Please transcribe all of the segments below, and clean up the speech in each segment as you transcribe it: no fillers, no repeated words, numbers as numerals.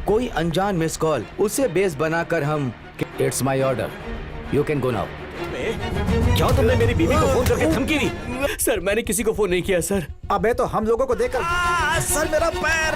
कोई अनजान miss call उसे बेस बनाकर हम it's my order you can go now. क्यों तुमने मेरी बीवी को फोन करके धमकी दी? सर मैंने किसी को फोन नहीं किया सर। अबे तो हम लोगों को देखकर सर मेरा पैर।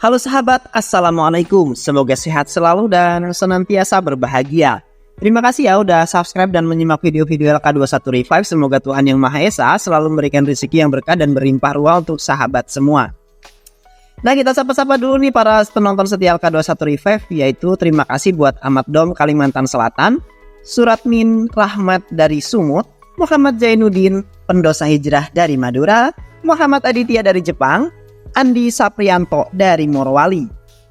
Halo sahabat, Assalamualaikum. Semoga sehat selalu dan senantiasa berbahagia. Terima kasih ya udah subscribe dan menyimak video-video LK21 Revive. Semoga Tuhan Yang Maha Esa selalu memberikan rezeki yang berkah dan berlimpah ruah untuk sahabat semua. Nah, kita sapa-sapa dulu nih para penonton setia LK21 Revive, yaitu terima kasih buat Ahmad Dom Kalimantan Selatan, Suratmin Rahmat dari Sumut, Muhammad Zainuddin pendosa hijrah dari Madura, Muhammad Aditya dari Jepang, Andi Saprianto dari Morowali,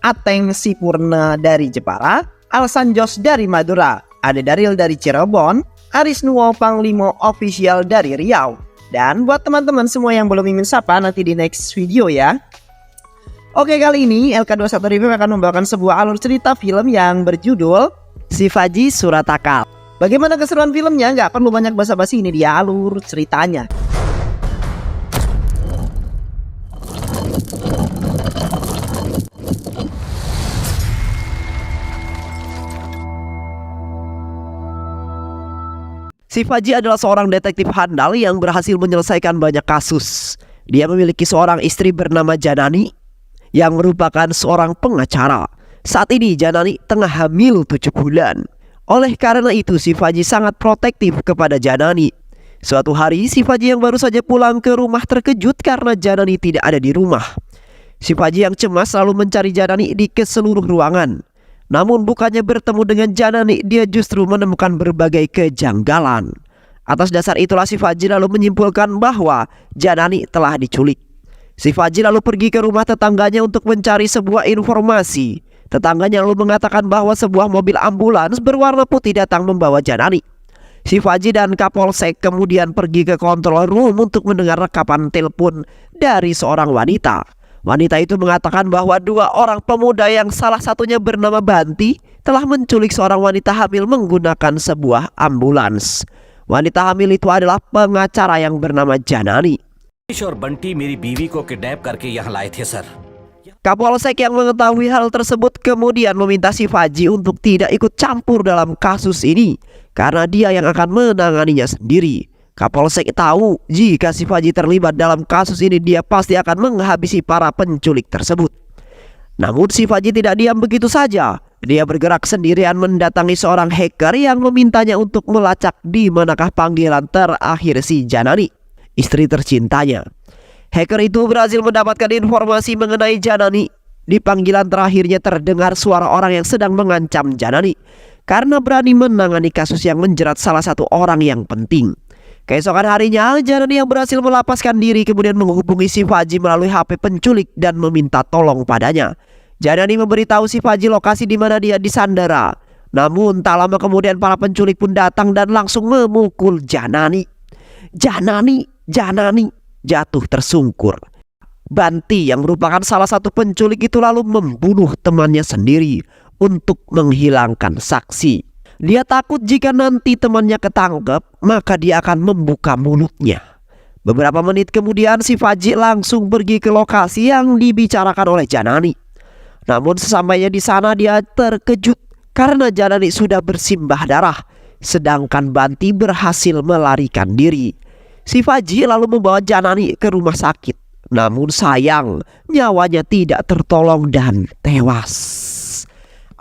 Ateng Sipurna dari Jepara, Alsan Jos dari Madura, Ade Daril dari Cirebon, Aris Nuwo Panglimo Official dari Riau. Dan buat teman-teman semua yang belum ingin sapa, nanti di next video ya. Oke, kali ini LK21 Review akan membawakan sebuah alur cerita film yang berjudul Shivaji Suratakal. Bagaimana keseruan filmnya? Nggak perlu banyak basa-basi, ini dia alur ceritanya. Shivaji adalah seorang detektif handal yang berhasil menyelesaikan banyak kasus. Dia memiliki seorang istri bernama Janani yang merupakan seorang pengacara. Saat ini Janani tengah hamil 7 bulan. Oleh karena itu Shivaji sangat protektif kepada Janani. Suatu hari Shivaji yang baru saja pulang ke rumah terkejut karena Janani tidak ada di rumah. Shivaji yang cemas selalu mencari Janani di seluruh ruangan. Namun bukannya bertemu dengan Janani, dia justru menemukan berbagai kejanggalan. Atas dasar itulah Shivaji lalu menyimpulkan bahwa Janani telah diculik. Shivaji lalu pergi ke rumah tetangganya untuk mencari sebuah informasi. Tetangganya lalu mengatakan bahwa sebuah mobil ambulans berwarna putih datang membawa Janani. Shivaji dan Kapolsek kemudian pergi ke control room untuk mendengar rekapan telepon dari seorang wanita. Wanita itu mengatakan bahwa 2 orang pemuda yang salah satunya bernama Banti telah menculik seorang wanita hamil menggunakan sebuah ambulans. Wanita hamil itu adalah pengacara yang bernama Janani. और बंटी मेरी बीवी को किडनैप करके यहाँ लाए थे sir. Kapolsek yang mengetahui hal tersebut kemudian meminta Shivaji untuk tidak ikut campur dalam kasus ini karena dia yang akan menanganinya sendiri. Kapolsek tahu jika Shivaji terlibat dalam kasus ini dia pasti akan menghabisi para penculik tersebut. Namun Shivaji tidak diam begitu saja. Dia bergerak sendirian mendatangi seorang hacker yang memintanya untuk melacak di manakah panggilan terakhir si Janani, istri tercintanya. Hacker itu berhasil mendapatkan informasi mengenai Janani. Di panggilan terakhirnya terdengar suara orang yang sedang mengancam Janani karena berani menangani kasus yang menjerat salah satu orang yang penting. Keesokan harinya, Janani yang berhasil melapaskan diri kemudian menghubungi Shivaji melalui HP penculik dan meminta tolong padanya. Janani memberitahu Shivaji lokasi di mana dia disandera. Namun tak lama kemudian para penculik pun datang dan langsung memukul Janani. Janani jatuh tersungkur. Banti yang merupakan salah satu penculik itu lalu membunuh temannya sendiri untuk menghilangkan saksi. Dia takut jika nanti temannya ketangkep, maka dia akan membuka mulutnya. Beberapa menit kemudian Shivaji langsung pergi ke lokasi yang dibicarakan oleh Janani. Namun sesampainya di sana dia terkejut karena Janani sudah bersimbah darah, sedangkan Banti berhasil melarikan diri. Shivaji lalu membawa Janani ke rumah sakit. Namun sayang, nyawanya tidak tertolong dan tewas.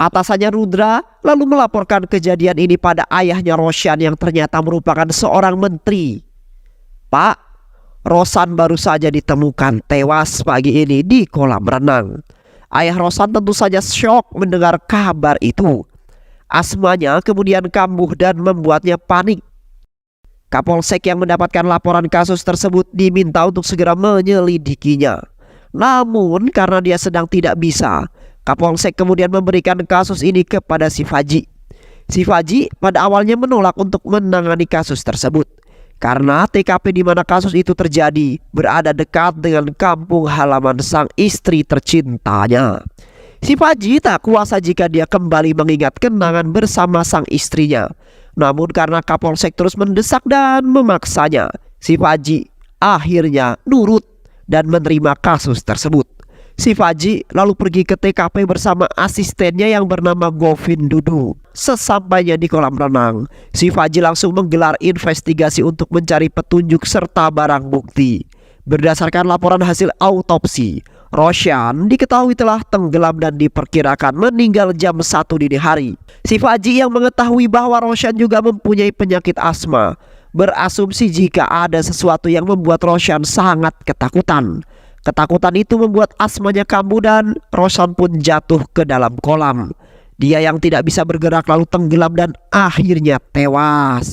Atasannya Rudra lalu melaporkan kejadian ini pada ayahnya Roshan yang ternyata merupakan seorang menteri. Pak, Roshan baru saja ditemukan tewas pagi ini di kolam renang. Ayah Roshan tentu saja syok mendengar kabar itu. Asmanya kemudian kambuh dan membuatnya panik. Kapolsek yang mendapatkan laporan kasus tersebut diminta untuk segera menyelidikinya. Namun karena dia sedang tidak bisa, Kapolsek kemudian memberikan kasus ini kepada Shivaji. Shivaji pada awalnya menolak untuk menangani kasus tersebut karena TKP di mana kasus itu terjadi berada dekat dengan kampung halaman sang istri tercintanya. Shivaji tak kuasa jika dia kembali mengingat kenangan bersama sang istrinya. Namun karena Kapolsek terus mendesak dan memaksanya, Shivaji akhirnya nurut dan menerima kasus tersebut. Shivaji lalu pergi ke TKP bersama asistennya yang bernama Govind Dudu. Sesampainya di kolam renang, Shivaji langsung menggelar investigasi untuk mencari petunjuk serta barang bukti. Berdasarkan laporan hasil autopsi, Roshan diketahui telah tenggelam dan diperkirakan meninggal jam 1 dini hari. Shivaji yang mengetahui bahwa Roshan juga mempunyai penyakit asma, berasumsi jika ada sesuatu yang membuat Roshan sangat ketakutan. Ketakutan itu membuat asmanya kambuh dan Roshan pun jatuh ke dalam kolam. Dia yang tidak bisa bergerak lalu tenggelam dan akhirnya tewas.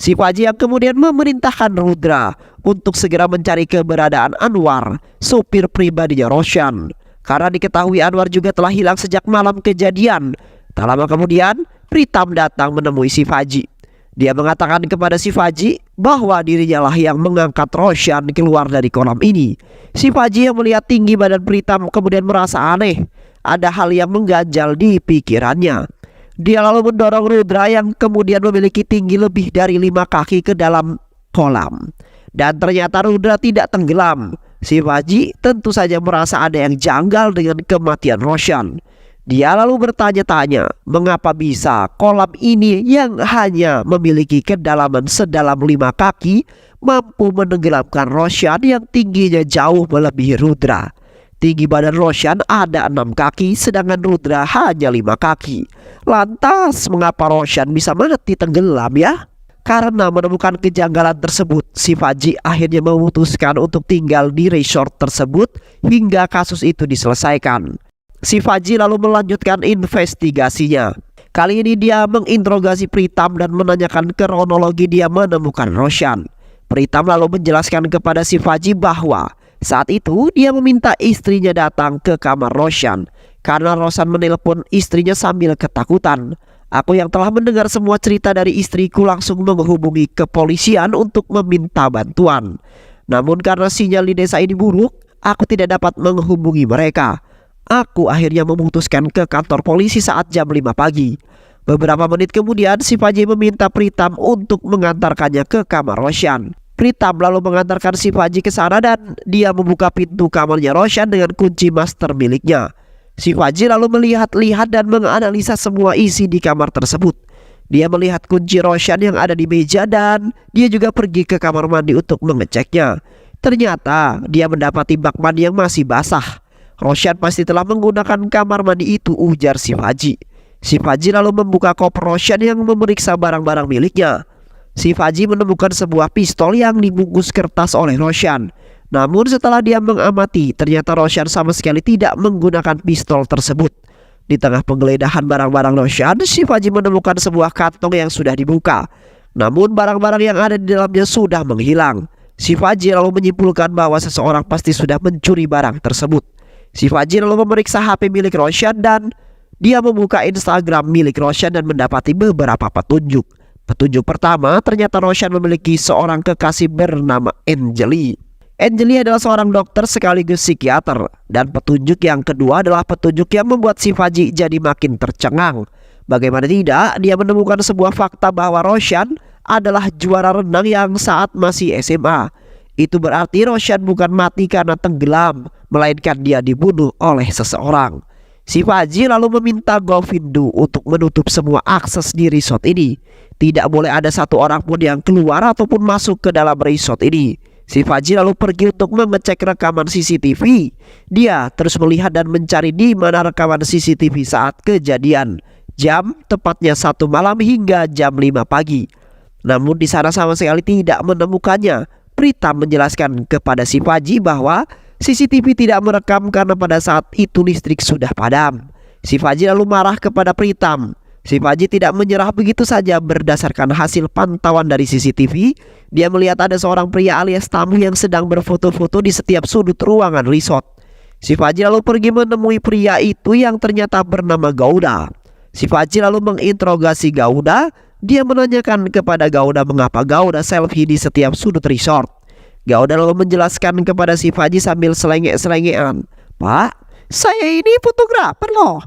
Shivaji yang kemudian memerintahkan Rudra untuk segera mencari keberadaan Anwar, supir pribadinya Roshan. Karena diketahui Anwar juga telah hilang sejak malam kejadian. Tak lama kemudian, Pritam datang menemui Shivaji. Dia mengatakan kepada Shivaji bahwa dirinya lah yang mengangkat Roshan keluar dari kolam ini. Shivaji yang melihat tinggi badan Pritam kemudian merasa aneh. Ada hal yang mengganjal di pikirannya. Dia lalu mendorong Rudra yang kemudian memiliki tinggi lebih dari 5 kaki ke dalam kolam. Dan ternyata Rudra tidak tenggelam. Shivaji tentu saja merasa ada yang janggal dengan kematian Roshan. Dia lalu bertanya-tanya mengapa bisa kolam ini yang hanya memiliki kedalaman sedalam 5 kaki mampu menenggelamkan Roshan yang tingginya jauh melebihi Rudra. Tinggi badan Roshan ada 6 kaki sedangkan Rudra hanya 5 kaki. Lantas mengapa Roshan bisa mati tenggelam ya? Karena menemukan kejanggalan tersebut, Shivaji akhirnya memutuskan untuk tinggal di resort tersebut hingga kasus itu diselesaikan. Shivaji lalu melanjutkan investigasinya. Kali ini dia menginterogasi Pritam dan menanyakan kronologi dia menemukan Roshan. Pritam lalu menjelaskan kepada Shivaji bahwa saat itu dia meminta istrinya datang ke kamar Roshan karena Roshan menelpon istrinya sambil ketakutan. Aku yang telah mendengar semua cerita dari istriku langsung menghubungi kepolisian untuk meminta bantuan. Namun karena sinyal di desa ini buruk, aku tidak dapat menghubungi mereka. Aku akhirnya memutuskan ke kantor polisi saat jam 5 pagi. Beberapa menit kemudian Shivaji meminta Pritam untuk mengantarkannya ke kamar Roshan. Pritam lalu mengantarkan Shivaji ke sana dan dia membuka pintu kamarnya Roshan dengan kunci master miliknya. Shivaji lalu melihat-lihat dan menganalisa semua isi di kamar tersebut. Dia melihat kunci Roshan yang ada di meja dan dia juga pergi ke kamar mandi untuk mengeceknya. Ternyata dia mendapati bak mandi yang masih basah. Roshan pasti telah menggunakan kamar mandi itu, ujar Shivaji. Shivaji lalu membuka koper Roshan yang memeriksa barang-barang miliknya. Shivaji menemukan sebuah pistol yang dibungkus kertas oleh Roshan. Namun setelah dia mengamati, ternyata Roshan sama sekali tidak menggunakan pistol tersebut. Di tengah penggeledahan barang-barang Roshan, Shivaji menemukan sebuah kantong yang sudah dibuka. Namun barang-barang yang ada di dalamnya sudah menghilang. Shivaji lalu menyimpulkan bahwa seseorang pasti sudah mencuri barang tersebut. Shivaji lalu memeriksa HP milik Roshan dan dia membuka Instagram milik Roshan dan mendapati beberapa petunjuk. Petunjuk pertama, ternyata Roshan memiliki seorang kekasih bernama Anjali. Anjali adalah seorang dokter sekaligus psikiater. Dan petunjuk yang kedua adalah petunjuk yang membuat Shivaji jadi makin tercengang. Bagaimana tidak, dia menemukan sebuah fakta bahwa Roshan adalah juara renang yang saat masih SMA. Itu berarti Roshan bukan mati karena tenggelam, melainkan dia dibunuh oleh seseorang. Shivaji lalu meminta Govindu untuk menutup semua akses di resort ini. Tidak boleh ada satu orang pun yang keluar ataupun masuk ke dalam resort ini. Shivaji lalu pergi untuk mengecek rekaman CCTV. Dia terus melihat dan mencari di mana rekaman CCTV saat kejadian. Jam tepatnya 1 malam hingga jam 5 pagi. Namun di sana sama sekali tidak menemukannya. Pritam menjelaskan kepada Shivaji bahwa CCTV tidak merekam karena pada saat itu listrik sudah padam. Shivaji lalu marah kepada Pritam. Shivaji tidak menyerah begitu saja. Berdasarkan hasil pantauan dari CCTV, dia melihat ada seorang pria alias tamu yang sedang berfoto-foto di setiap sudut ruangan resort. Shivaji lalu pergi menemui pria itu yang ternyata bernama Gauda. Shivaji lalu menginterogasi Gauda. Dia menanyakan kepada Gauda mengapa Gauda selfie di setiap sudut resort. Gauda lalu menjelaskan kepada Shivaji sambil selengek-selengean, "Pak, saya ini fotografer loh.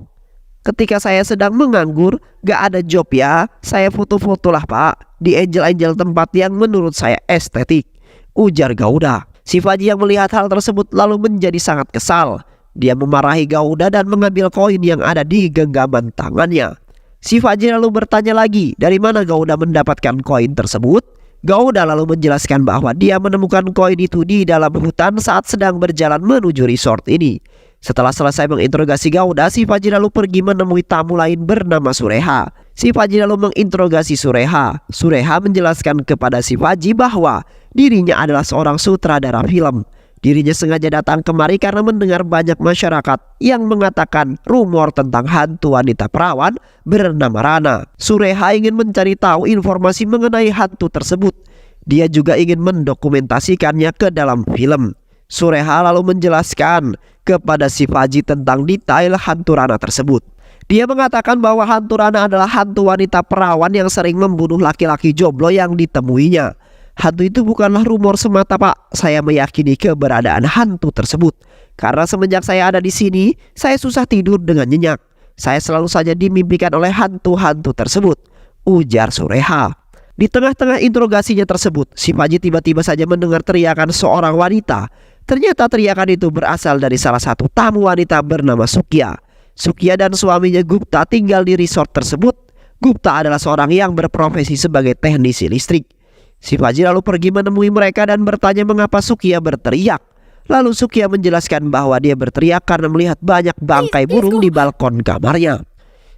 Ketika saya sedang menganggur, gak ada job ya, saya foto-foto lah Pak, di angel-angel tempat yang menurut saya estetik," ujar Gauda. Si Faji yang melihat hal tersebut lalu menjadi sangat kesal. Dia memarahi Gouda dan mengambil koin yang ada di genggaman tangannya. Si Faji lalu bertanya lagi dari mana Gouda mendapatkan koin tersebut. Gouda lalu menjelaskan bahwa dia menemukan koin itu di dalam hutan saat sedang berjalan menuju resort ini. Setelah selesai menginterogasi Gouda, si Faji lalu pergi menemui tamu lain bernama Sureha. Si Faji lalu menginterogasi Sureha. Sureha menjelaskan kepada si Faji bahwa dirinya adalah seorang sutradara film. Dirinya sengaja datang kemari karena mendengar banyak masyarakat yang mengatakan rumor tentang hantu wanita perawan bernama Rana. Sureha ingin mencari tahu informasi mengenai hantu tersebut. Dia juga ingin mendokumentasikannya ke dalam film. Sureha lalu menjelaskan kepada si Faji tentang detail hantu Rana tersebut. Dia mengatakan bahwa hantu Rana adalah hantu wanita perawan yang sering membunuh laki-laki jomblo yang ditemuinya. Hantu itu bukanlah rumor semata, Pak. Saya meyakini keberadaan hantu tersebut. Karena semenjak saya ada di sini, saya susah tidur dengan nyenyak. Saya selalu saja dimimpikan oleh hantu-hantu tersebut, ujar Sureha. Di tengah-tengah interogasinya tersebut, si Faji tiba-tiba saja mendengar teriakan seorang wanita. Ternyata teriakan itu berasal dari salah satu tamu wanita bernama Sukya. Sukya dan suaminya Gupta tinggal di resort tersebut. Gupta adalah seorang yang berprofesi sebagai teknisi listrik. Si Faji lalu pergi menemui mereka dan bertanya mengapa Sukya berteriak. Lalu Sukya menjelaskan bahwa dia berteriak karena melihat banyak bangkai burung di balkon kamarnya.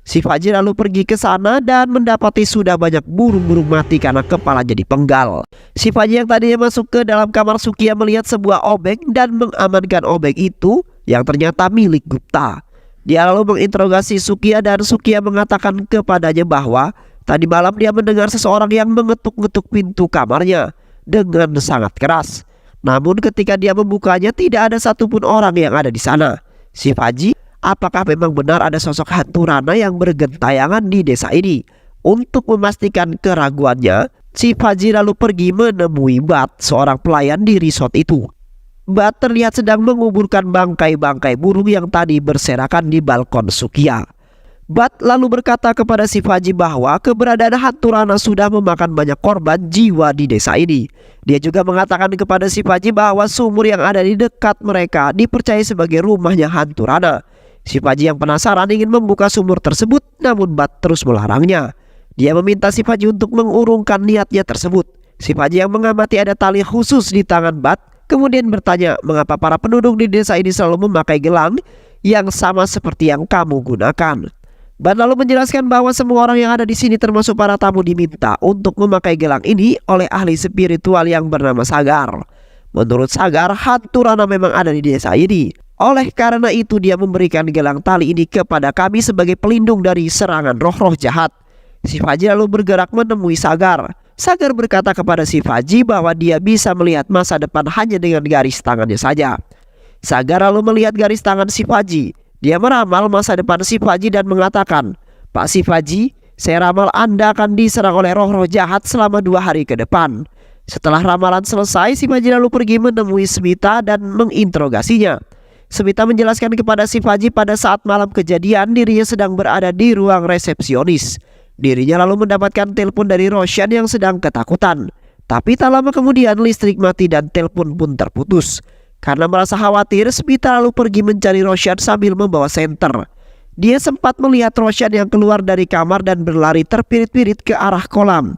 Si Faji lalu pergi ke sana dan mendapati sudah banyak burung-burung mati karena kepalanya dipenggal. Si Faji yang tadinya masuk ke dalam kamar Sukya melihat sebuah obeng dan mengamankan obeng itu yang ternyata milik Gupta. Dia lalu menginterogasi Sukya dan Sukya mengatakan kepadanya bahwa tadi malam dia mendengar seseorang yang mengetuk-ngetuk pintu kamarnya dengan sangat keras. Namun ketika dia membukanya tidak ada satupun orang yang ada di sana. Si Faji, apakah memang benar ada sosok hantu Rana yang bergentayangan di desa ini? Untuk memastikan keraguannya, si Faji lalu pergi menemui Bat, seorang pelayan di resort itu. Bat terlihat sedang menguburkan bangkai-bangkai burung yang tadi berserakan di balkon Sukya. Bat lalu berkata kepada si Faji bahwa keberadaan hantu Rana sudah memakan banyak korban jiwa di desa ini. Dia juga mengatakan kepada si Faji bahwa sumur yang ada di dekat mereka dipercaya sebagai rumahnya hantu Rana. Si Faji yang penasaran ingin membuka sumur tersebut, namun Bat terus melarangnya. Dia meminta si Faji untuk mengurungkan niatnya tersebut. Si Faji yang mengamati ada tali khusus di tangan Bat, kemudian bertanya mengapa para penduduk di desa ini selalu memakai gelang yang sama seperti yang kamu gunakan. Bat lalu menjelaskan bahwa semua orang yang ada di sini termasuk para tamu diminta untuk memakai gelang ini oleh ahli spiritual yang bernama Sagar. Menurut Sagar, hantu Rana memang ada di desa ini. Oleh karena itu dia memberikan gelang tali ini kepada kami sebagai pelindung dari serangan roh-roh jahat. Si Faji lalu bergerak menemui Sagar. Sagar berkata kepada si Faji bahwa dia bisa melihat masa depan hanya dengan garis tangannya saja. Sagar lalu melihat garis tangan si Faji. Dia meramal masa depan si Faji dan mengatakan, Pak si Faji, saya ramal Anda akan diserang oleh roh-roh jahat selama 2 hari ke depan. Setelah ramalan selesai, si Faji lalu pergi menemui Smita dan menginterogasinya. Smita menjelaskan kepada si Faji pada saat malam kejadian dirinya sedang berada di ruang resepsionis. Dirinya lalu mendapatkan telepon dari Roshan yang sedang ketakutan. Tapi tak lama kemudian listrik mati dan telepon pun terputus. Karena merasa khawatir, Smita lalu pergi mencari Roshan sambil membawa senter. Dia sempat melihat Roshan yang keluar dari kamar dan berlari terpirit-pirit ke arah kolam.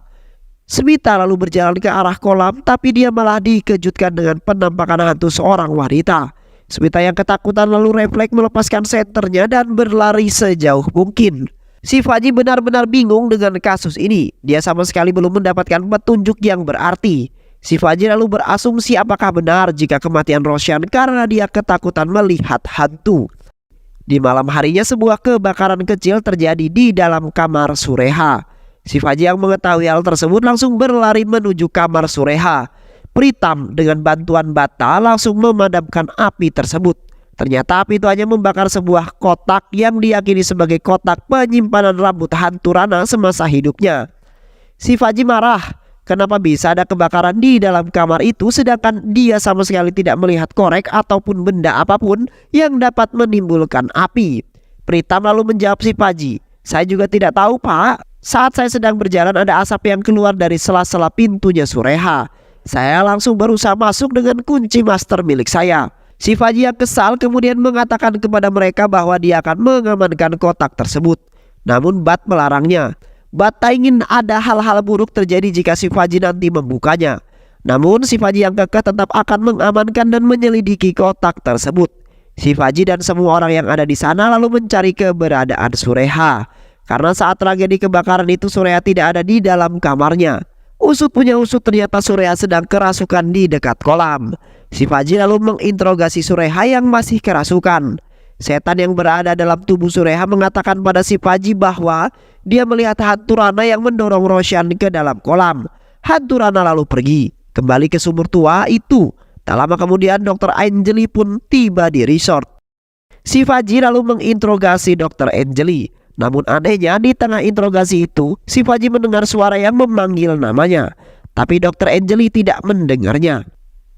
Smita lalu berjalan ke arah kolam, tapi dia malah dikejutkan dengan penampakan hantu seorang wanita. Smita yang ketakutan lalu refleks melepaskan senternya dan berlari sejauh mungkin. Si Faji benar-benar bingung dengan kasus ini. Dia sama sekali belum mendapatkan petunjuk yang berarti. Si Faji lalu berasumsi apakah benar jika kematian Roshan karena dia ketakutan melihat hantu. Di malam harinya sebuah kebakaran kecil terjadi di dalam kamar Sureha. Si Faji yang mengetahui hal tersebut langsung berlari menuju kamar Sureha. Pritam dengan bantuan bata langsung memadamkan api tersebut. Ternyata api itu hanya membakar sebuah kotak yang diyakini sebagai kotak penyimpanan rambut hantu Rana semasa hidupnya. Si Faji marah. Kenapa bisa ada kebakaran di dalam kamar itu sedangkan dia sama sekali tidak melihat korek ataupun benda apapun yang dapat menimbulkan api? Pritam lalu menjawab si Faji, saya juga tidak tahu Pak. Saat saya sedang berjalan ada asap yang keluar dari sela-sela pintunya Sureha. Saya langsung berusaha masuk dengan kunci master milik saya. Si Faji yang kesal kemudian mengatakan kepada mereka bahwa dia akan mengamankan kotak tersebut. Namun Bat melarangnya. Bat tak ingin ada hal-hal buruk terjadi jika si Faji nanti membukanya. Namun si Faji yang kekeh tetap akan mengamankan dan menyelidiki kotak tersebut. Si Faji dan semua orang yang ada di sana lalu mencari keberadaan Sureha. Karena saat tragedi kebakaran itu Sureha tidak ada di dalam kamarnya. Usut punya usut ternyata Sureha sedang kerasukan di dekat kolam. Si Faji lalu menginterogasi Sureha yang masih kerasukan. Setan yang berada dalam tubuh Sureha mengatakan pada si Faji bahwa dia melihat hantu Rana yang mendorong Roshan ke dalam kolam. Hantu Rana lalu pergi kembali ke sumur tua itu. Tak lama kemudian Dr. Angeli pun tiba di resort. Si Faji lalu menginterogasi Dr. Angeli. Namun anehnya di tengah interogasi itu si Faji mendengar suara yang memanggil namanya. Tapi Dr. Angeli tidak mendengarnya.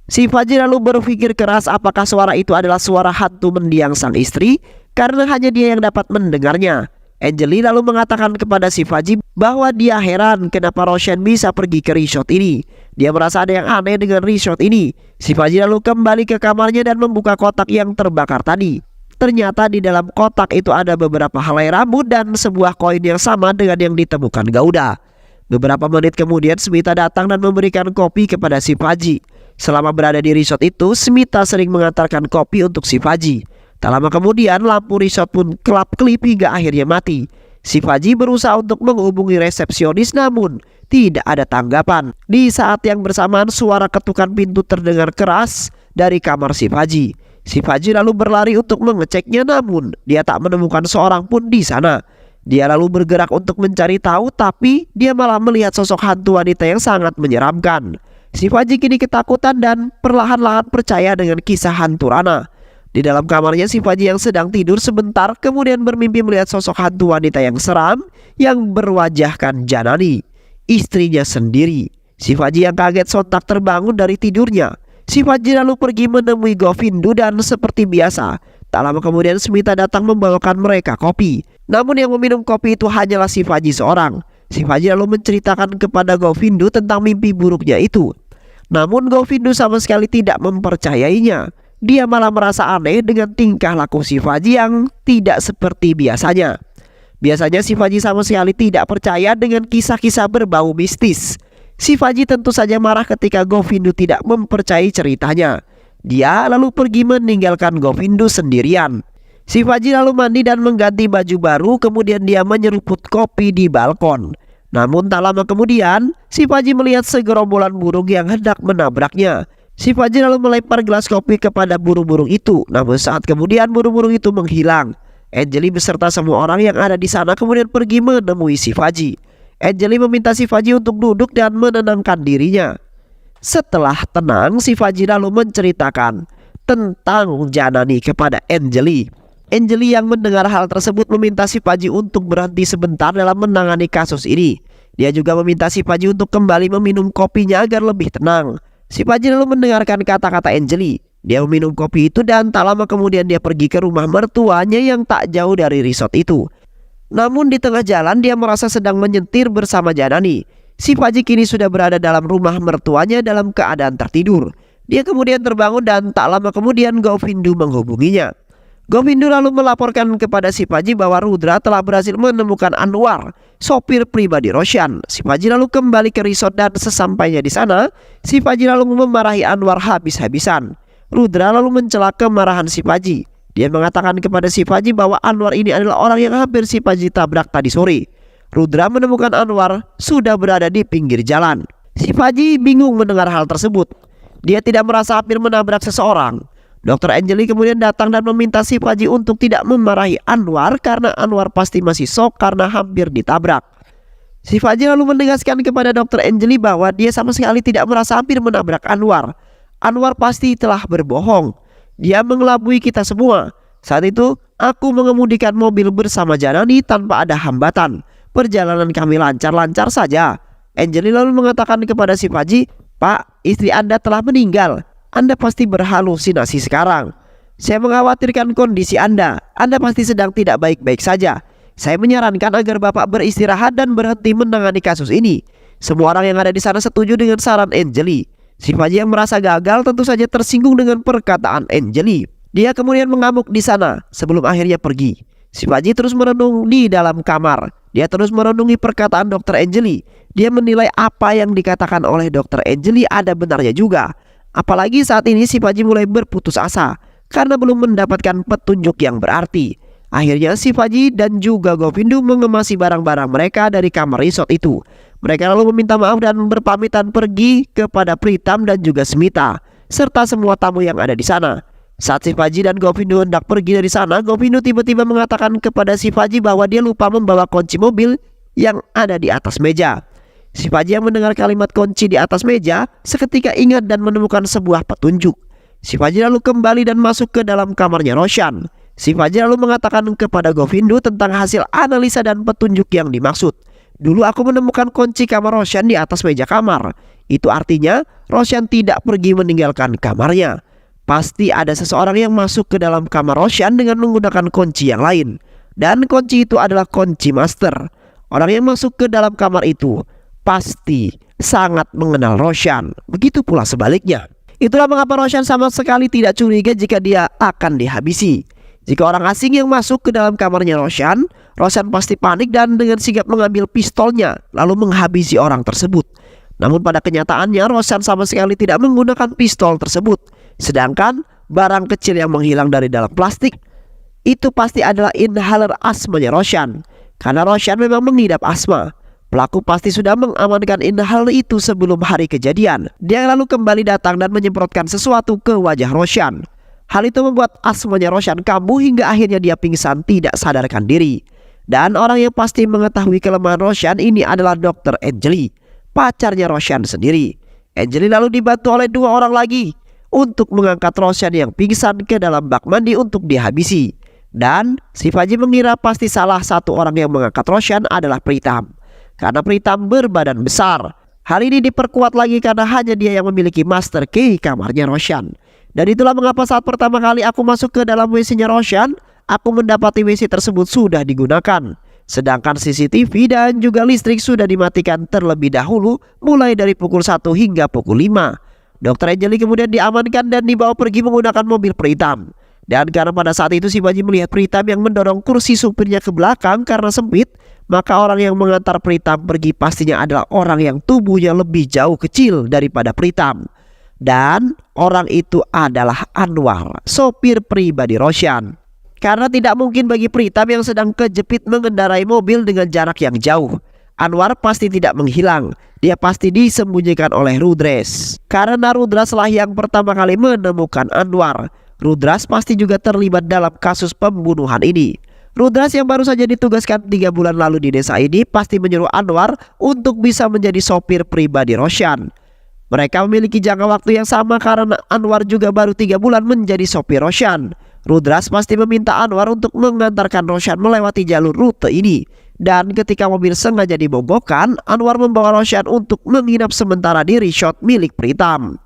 Si Faji lalu berpikir keras apakah suara itu adalah suara hantu mendiang sang istri, karena hanya dia yang dapat mendengarnya. Angeli lalu mengatakan kepada si Faji bahwa dia heran kenapa Roshan bisa pergi ke resort ini. Dia merasa ada yang aneh dengan resort ini. Si Faji lalu kembali ke kamarnya dan membuka kotak yang terbakar tadi. Ternyata di dalam kotak itu ada beberapa helai rambut dan sebuah koin yang sama dengan yang ditemukan Gauda. Beberapa menit kemudian Smita datang dan memberikan kopi kepada si Faji. Selama berada di resort itu, Smita sering mengantarkan kopi untuk si Faji. Tak lama kemudian lampu resort pun kelap-kelip hingga akhirnya mati. Si Faji berusaha untuk menghubungi resepsionis namun tidak ada tanggapan. Di saat yang bersamaan suara ketukan pintu terdengar keras dari kamar si Faji. Si Faji lalu berlari untuk mengeceknya namun dia tak menemukan seorang pun di sana. Dia lalu bergerak untuk mencari tahu tapi dia malah melihat sosok hantu wanita yang sangat menyeramkan. Si Faji kini ketakutan dan perlahan-lahan percaya dengan kisah hantu Rana. Di dalam kamarnya si Faji yang sedang tidur sebentar kemudian bermimpi melihat sosok hantu wanita yang seram yang berwajahkan Janani, istrinya sendiri. Si Faji yang kaget sontak terbangun dari tidurnya. Si Faji lalu pergi menemui Govindu dan seperti biasa tak lama kemudian Smita datang membawakan mereka kopi. Namun yang meminum kopi itu hanyalah si Faji seorang. Si Faji lalu menceritakan kepada Govindu tentang mimpi buruknya itu. Namun Govindu sama sekali tidak mempercayainya. Dia malah merasa aneh dengan tingkah laku si Faji yang tidak seperti biasanya. Biasanya si Faji sama sekali tidak percaya dengan kisah-kisah berbau mistis. Si Faji tentu saja marah ketika Govindu tidak mempercayai ceritanya. Dia lalu pergi meninggalkan Govindu sendirian. Si Faji lalu mandi dan mengganti baju baru, kemudian dia menyeruput kopi di balkon. Namun tak lama kemudian si Faji melihat segerombolan burung yang hendak menabraknya. Si Faji lalu melempar gelas kopi kepada burung-burung itu. Namun saat kemudian burung-burung itu menghilang. Angeli beserta semua orang yang ada di sana kemudian pergi menemui si Faji. Angeli meminta si Faji untuk duduk dan menenangkan dirinya. Setelah tenang, si Faji lalu menceritakan tentang Janani kepada Angeli. Angeli yang mendengar hal tersebut meminta si Faji untuk berhenti sebentar dalam menangani kasus ini. Dia juga meminta si Faji untuk kembali meminum kopinya agar lebih tenang. Si Faji lalu mendengarkan kata-kata Angeli. Dia meminum kopi itu dan tak lama kemudian dia pergi ke rumah mertuanya yang tak jauh dari resort itu. Namun di tengah jalan dia merasa sedang menyetir bersama Janani. Si Faji kini sudah berada dalam rumah mertuanya dalam keadaan tertidur. Dia kemudian terbangun dan tak lama kemudian Govindu menghubunginya. Govindu lalu melaporkan kepada si Faji bahwa Rudra telah berhasil menemukan Anwar, sopir pribadi Roshan. Si Faji lalu kembali ke resort dan sesampainya di sana, si Faji lalu memarahi Anwar habis-habisan. Rudra lalu mencela kemarahan si Faji. Dia mengatakan kepada si Faji bahwa Anwar ini adalah orang yang hampir si Faji tabrak tadi sore. Rudra menemukan Anwar sudah berada di pinggir jalan. Si Faji bingung mendengar hal tersebut. Dia tidak merasa hampir menabrak seseorang. Dr. Angeli kemudian datang dan meminta si Faji untuk tidak memarahi Anwar karena Anwar pasti masih shock karena hampir ditabrak. Si Faji lalu menegaskan kepada Dr. Angeli bahwa dia sama sekali tidak merasa hampir menabrak Anwar. Anwar pasti telah berbohong. Dia mengelabui kita semua. Saat itu aku mengemudikan mobil bersama Janani tanpa ada hambatan. Perjalanan kami lancar-lancar saja. Angeli lalu mengatakan kepada si Faji, "Pak, istri Anda telah meninggal. Anda pasti berhalusinasi sekarang. Saya mengkhawatirkan kondisi Anda. Anda pasti sedang tidak baik-baik saja. Saya menyarankan agar Bapak beristirahat dan berhenti menangani kasus ini." Semua orang yang ada di sana setuju dengan saran Angeli. Shivaji yang merasa gagal tentu saja tersinggung dengan perkataan Anjali. Dia kemudian mengamuk di sana sebelum akhirnya pergi. Shivaji terus merenung di dalam kamar. Dia terus merenungi perkataan Dr. Anjali. Dia menilai apa yang dikatakan oleh Dr. Anjali ada benarnya juga. Apalagi saat ini Shivaji mulai berputus asa karena belum mendapatkan petunjuk yang berarti. Akhirnya Shivaji dan juga Govindu mengemasi barang-barang mereka dari kamar resort itu. Mereka lalu meminta maaf dan berpamitan pergi kepada Pritam dan juga Smita serta semua tamu yang ada di sana. Saat Shivaji dan Govindu hendak pergi dari sana, Govindu tiba-tiba mengatakan kepada Shivaji bahwa dia lupa membawa kunci mobil yang ada di atas meja. Shivaji yang mendengar kalimat kunci di atas meja seketika ingat dan menemukan sebuah petunjuk. Shivaji lalu kembali dan masuk ke dalam kamarnya Roshan. Shivaji lalu mengatakan kepada Govindu tentang hasil analisa dan petunjuk yang dimaksud. Dulu aku menemukan kunci kamar Roshan di atas meja kamar. Itu artinya Roshan tidak pergi meninggalkan kamarnya. Pasti ada seseorang yang masuk ke dalam kamar Roshan dengan menggunakan kunci yang lain. Dan kunci itu adalah kunci master. Orang yang masuk ke dalam kamar itu pasti sangat mengenal Roshan. Begitu pula sebaliknya. Itulah mengapa Roshan sama sekali tidak curiga jika dia akan dihabisi. Jika orang asing yang masuk ke dalam kamarnya Roshan pasti panik dan dengan sigap mengambil pistolnya lalu menghabisi orang tersebut. Namun pada kenyataannya Roshan sama sekali tidak menggunakan pistol tersebut. Sedangkan barang kecil yang menghilang dari dalam plastik itu pasti adalah inhaler asmanya Roshan. Karena Roshan memang mengidap asma. Pelaku pasti sudah mengamankan inhaler itu sebelum hari kejadian. Dia lalu kembali datang dan menyemprotkan sesuatu ke wajah Roshan. Hal itu membuat asmanya Roshan kambuh hingga akhirnya dia pingsan tidak sadarkan diri. Dan orang yang pasti mengetahui kelemahan Roshan ini adalah Dr. Anjali, pacarnya Roshan sendiri. Anjali lalu dibantu oleh dua orang lagi untuk mengangkat Roshan yang pingsan ke dalam bak mandi untuk dihabisi. Dan Shivaji mengira pasti salah satu orang yang mengangkat Roshan adalah Pritam. Karena Pritam berbadan besar. Hal ini diperkuat lagi karena hanya dia yang memiliki master key kamarnya Roshan. Dan itulah mengapa saat pertama kali aku masuk ke dalam WC-nya Roshan, aku mendapati WC tersebut sudah digunakan. Sedangkan CCTV dan juga listrik sudah dimatikan terlebih dahulu mulai dari pukul 1 hingga pukul 5. Dr. Anjali kemudian diamankan dan dibawa pergi menggunakan mobil Pritam. Dan karena pada saat itu Shivaji melihat Pritam yang mendorong kursi supirnya ke belakang karena sempit, maka orang yang mengantar Pritam pergi pastinya adalah orang yang tubuhnya lebih jauh kecil daripada Pritam. Dan orang itu adalah Anwar, sopir pribadi Roshan. Karena tidak mungkin bagi Pritam yang sedang kejepit mengendarai mobil dengan jarak yang jauh. Anwar pasti tidak menghilang. Dia pasti disembunyikan oleh Rudres. Karena Rudras lah yang pertama kali menemukan Anwar. Rudras pasti juga terlibat dalam kasus pembunuhan ini. Rudras yang baru saja ditugaskan 3 bulan lalu di desa ini pasti menyuruh Anwar untuk bisa menjadi sopir pribadi Roshan. Mereka memiliki jangka waktu yang sama karena Anwar juga baru 3 bulan menjadi sopir Roshan. Rudras pasti meminta Anwar untuk mengantarkan Roshan melewati jalur rute ini. Dan ketika mobil sengaja dibobokkan, Anwar membawa Roshan untuk menginap sementara di resort milik Pritam.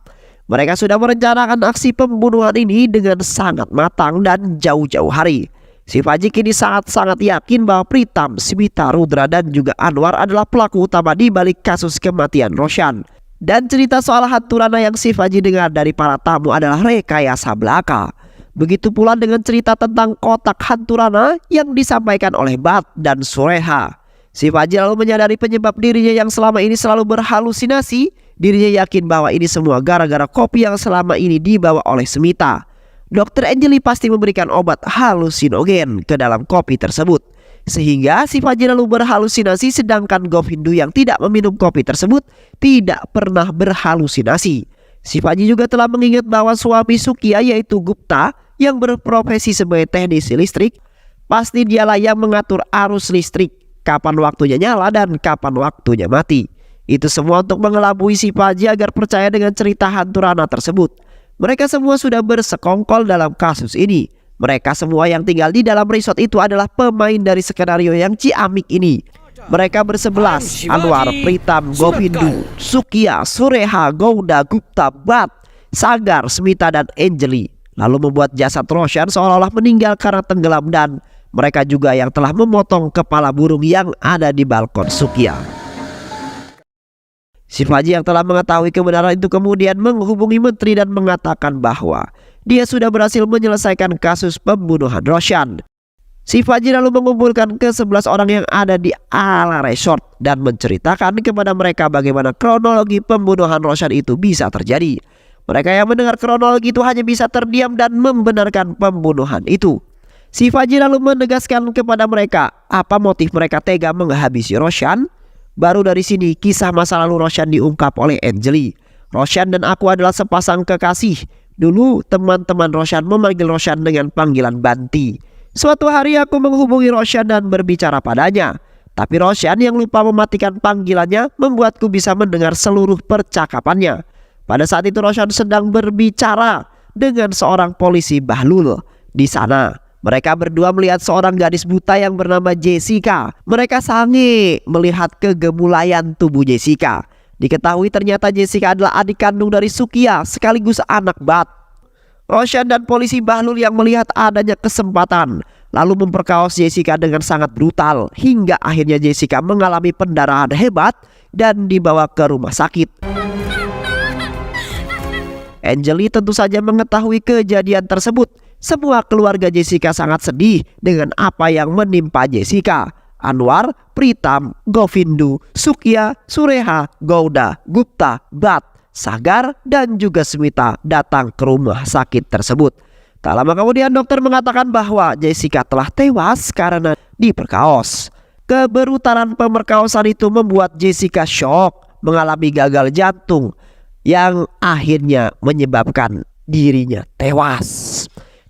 Mereka sudah merencanakan aksi pembunuhan ini dengan sangat matang dan jauh-jauh hari. Shivaji kini sangat-sangat yakin bahwa Pritam, Smita, Rudra dan juga Anwar adalah pelaku utama di balik kasus kematian Roshan. Dan cerita soal hantu Rana yang Shivaji dengar dari para tamu adalah rekayasa belaka. Begitu pula dengan cerita tentang kotak hantu Rana yang disampaikan oleh Bat dan Sureha. Shivaji lalu menyadari penyebab dirinya yang selama ini selalu berhalusinasi. Dirinya yakin bahwa ini semua gara-gara kopi yang selama ini dibawa oleh Smita. Dr. Anjali pasti memberikan obat halusinogen ke dalam kopi tersebut. Sehingga Shivaji lalu berhalusinasi, sedangkan Govindu yang tidak meminum kopi tersebut tidak pernah berhalusinasi. Shivaji juga telah mengingat bahwa suami Sukya yaitu Gupta yang berprofesi sebagai teknisi listrik, pasti dialah yang mengatur arus listrik, kapan waktunya nyala dan kapan waktunya mati. Itu semua untuk mengelabui Shivaji agar percaya dengan cerita hantu Rana tersebut. Mereka semua sudah bersekongkol dalam kasus ini. Mereka semua yang tinggal di dalam resort itu adalah pemain dari skenario yang ciamik ini. Mereka bersebelas, Anwar, Pritam, Govindu, Sukya, Sureha, Gouda, Gupta, Bat, Sagar, Smita dan Anjali. Lalu membuat jasad Roshan seolah-olah meninggal karena tenggelam, dan mereka juga yang telah memotong kepala burung yang ada di balkon Sukya. Shivaji yang telah mengetahui kebenaran itu kemudian menghubungi menteri dan mengatakan bahwa dia sudah berhasil menyelesaikan kasus pembunuhan Roshan. Shivaji lalu mengumpulkan ke-11 orang yang ada di Ala Resort dan menceritakan kepada mereka bagaimana kronologi pembunuhan Roshan itu bisa terjadi. Mereka yang mendengar kronologi itu hanya bisa terdiam dan membenarkan pembunuhan itu. Shivaji lalu menegaskan kepada mereka apa motif mereka tega menghabisi Roshan. Baru dari sini kisah masa lalu Roshan diungkap oleh Anjali. Roshan dan aku adalah sepasang kekasih. Dulu teman-teman Roshan memanggil Roshan dengan panggilan Banti. Suatu hari aku menghubungi Roshan dan berbicara padanya. Tapi Roshan yang lupa mematikan panggilannya membuatku bisa mendengar seluruh percakapannya. Pada saat itu Roshan sedang berbicara dengan seorang polisi Bahlul. Di sana mereka berdua melihat seorang gadis buta yang bernama Jessica. Mereka sange melihat kegemulayan tubuh Jessica. Diketahui ternyata Jessica adalah adik kandung dari Sukya sekaligus anak Bat. Roshan dan polisi Bahlul yang melihat adanya kesempatan lalu memperkaos Jessica dengan sangat brutal hingga akhirnya Jessica mengalami pendarahan hebat dan dibawa ke rumah sakit. Anjali tentu saja mengetahui kejadian tersebut. Semua keluarga Jessica sangat sedih dengan apa yang menimpa Jessica. Anwar, Pritam, Govindu, Sukya, Sureha, Gouda, Gupta, Bat, Sagar, dan juga Smita datang ke rumah sakit tersebut. Tak lama kemudian dokter mengatakan bahwa Jessica telah tewas karena diperkaos. Kebrutalan pemerkosaan itu membuat Jessica shock, mengalami gagal jantung yang akhirnya menyebabkan dirinya tewas.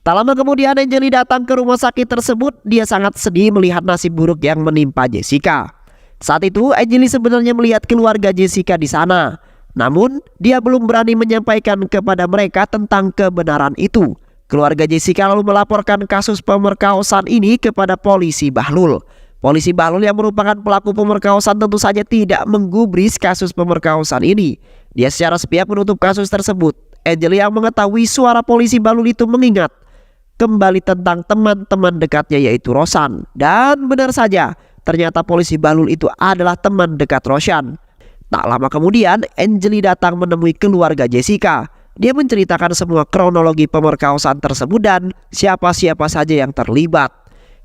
Tak lama kemudian Anjali datang ke rumah sakit tersebut. Dia sangat sedih melihat nasib buruk yang menimpa Jessica. Saat itu Anjali sebenarnya melihat keluarga Jessica di sana. Namun dia belum berani menyampaikan kepada mereka tentang kebenaran itu. Keluarga Jessica lalu melaporkan kasus pemerkosaan ini kepada polisi Bahlul. Polisi Bahlul yang merupakan pelaku pemerkosaan tentu saja tidak menggubris kasus pemerkosaan ini. Dia secara sepihak menutup kasus tersebut. Anjali yang mengetahui suara polisi Bahlul itu mengingat kembali tentang teman-teman dekatnya yaitu Roshan. Dan benar saja ternyata polisi Bahlul itu adalah teman dekat Roshan. Tak lama kemudian Anjali datang menemui keluarga Jessica. Dia menceritakan semua kronologi pemerkosaan tersebut dan siapa-siapa saja yang terlibat.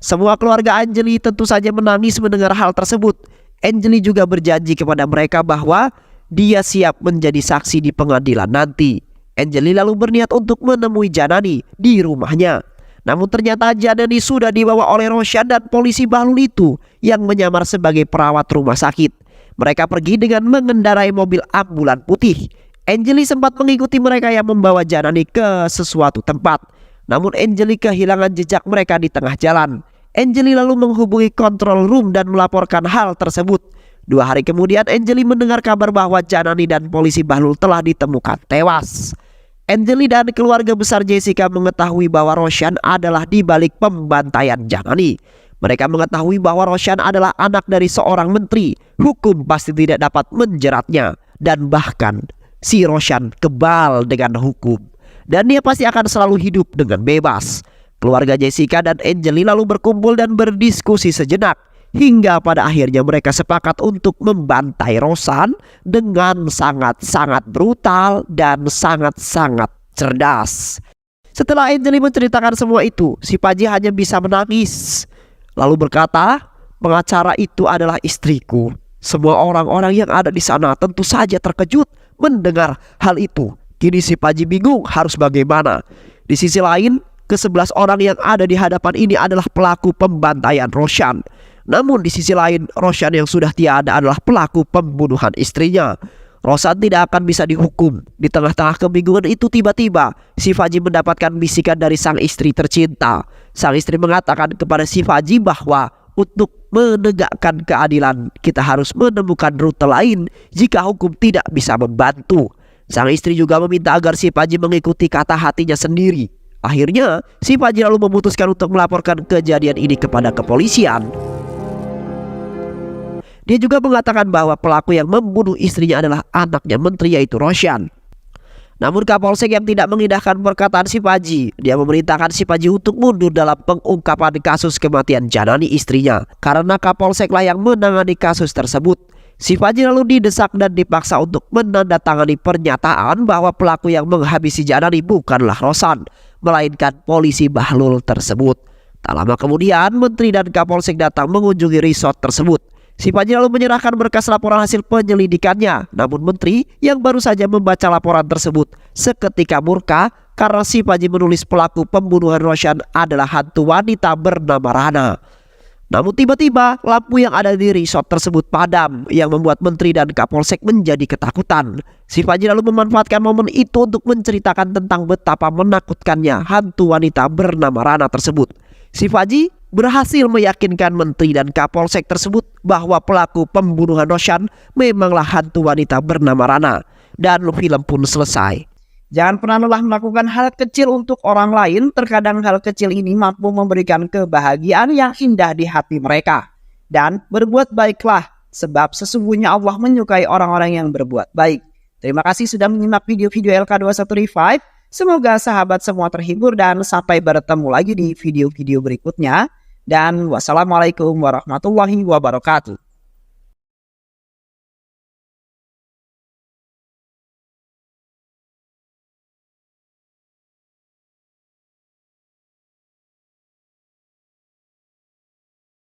Semua keluarga Anjali tentu saja menangis mendengar hal tersebut. Anjali juga berjanji kepada mereka bahwa dia siap menjadi saksi di pengadilan nanti. Anjali lalu berniat untuk menemui Janani di rumahnya. Namun ternyata Janani sudah dibawa oleh Roshan dan polisi Bahlul itu yang menyamar sebagai perawat rumah sakit. Mereka pergi dengan mengendarai mobil ambulan putih. Anjali sempat mengikuti mereka yang membawa Janani ke sesuatu tempat. Namun Anjali kehilangan jejak mereka di tengah jalan. Anjali lalu menghubungi control room dan melaporkan hal tersebut. 2 hari kemudian Anjali mendengar kabar bahwa Janani dan polisi Bahlul telah ditemukan tewas. Anjali dan keluarga besar Jessica mengetahui bahwa Roshan adalah di balik pembantaian Janani. Mereka mengetahui bahwa Roshan adalah anak dari seorang menteri. Hukum pasti tidak dapat menjeratnya. Dan bahkan si Roshan kebal dengan hukum. Dan dia pasti akan selalu hidup dengan bebas. Keluarga Jessica dan Anjali lalu berkumpul dan berdiskusi sejenak. Hingga pada akhirnya mereka sepakat untuk membantai Roshan dengan sangat-sangat brutal dan sangat-sangat cerdas. Setelah Anjali menceritakan semua itu, si Paji hanya bisa menangis. Lalu berkata, pengacara itu adalah istriku. Semua orang-orang yang ada di sana tentu saja terkejut mendengar hal itu. Kini si Paji bingung harus bagaimana. Di sisi lain, ke-11 orang yang ada di hadapan ini adalah pelaku pembantaian Roshan. Namun di sisi lain, Roshan yang sudah tiada adalah pelaku pembunuhan istrinya. Roshan tidak akan bisa dihukum. Di tengah-tengah kebingungan itu tiba-tiba Shivaji mendapatkan bisikan dari sang istri tercinta. Sang istri mengatakan kepada Shivaji bahwa untuk menegakkan keadilan kita harus menemukan rute lain jika hukum tidak bisa membantu. Sang istri juga meminta agar Shivaji mengikuti kata hatinya sendiri. Akhirnya Shivaji lalu memutuskan untuk melaporkan kejadian ini kepada kepolisian. Dia juga mengatakan bahwa pelaku yang membunuh istrinya adalah anaknya menteri yaitu Roshan. Namun Kapolsek yang tidak mengindahkan perkataan Shivaji. Dia memerintahkan Shivaji untuk mundur dalam pengungkapan kasus kematian Janani istrinya. Karena Kapolseklah yang menangani kasus tersebut. Si Faji lalu didesak dan dipaksa untuk menandatangani pernyataan bahwa pelaku yang menghabisi Janani bukanlah Rosan, melainkan polisi Bahlul tersebut. Tak lama kemudian, Menteri dan Kapolsek datang mengunjungi resort tersebut. Si Faji lalu menyerahkan berkas laporan hasil penyelidikannya. Namun Menteri yang baru saja membaca laporan tersebut seketika murka karena si Faji menulis pelaku pembunuhan Roshan adalah hantu wanita bernama Rana. Namun tiba-tiba lampu yang ada di resort tersebut padam yang membuat Menteri dan Kapolsek menjadi ketakutan. Si Faji lalu memanfaatkan momen itu untuk menceritakan tentang betapa menakutkannya hantu wanita bernama Rana tersebut. Si Faji berhasil meyakinkan Menteri dan Kapolsek tersebut bahwa pelaku pembunuhan Roshan memanglah hantu wanita bernama Rana. Dan film pun selesai. Jangan pernah lelah melakukan hal kecil untuk orang lain. Terkadang hal kecil ini mampu memberikan kebahagiaan yang indah di hati mereka. Dan berbuat baiklah, sebab sesungguhnya Allah menyukai orang-orang yang berbuat baik. Terima kasih sudah menyimak video-video LK21 Revive. Semoga sahabat semua terhibur dan sampai bertemu lagi di video-video berikutnya. Dan wassalamualaikum warahmatullahi wabarakatuh.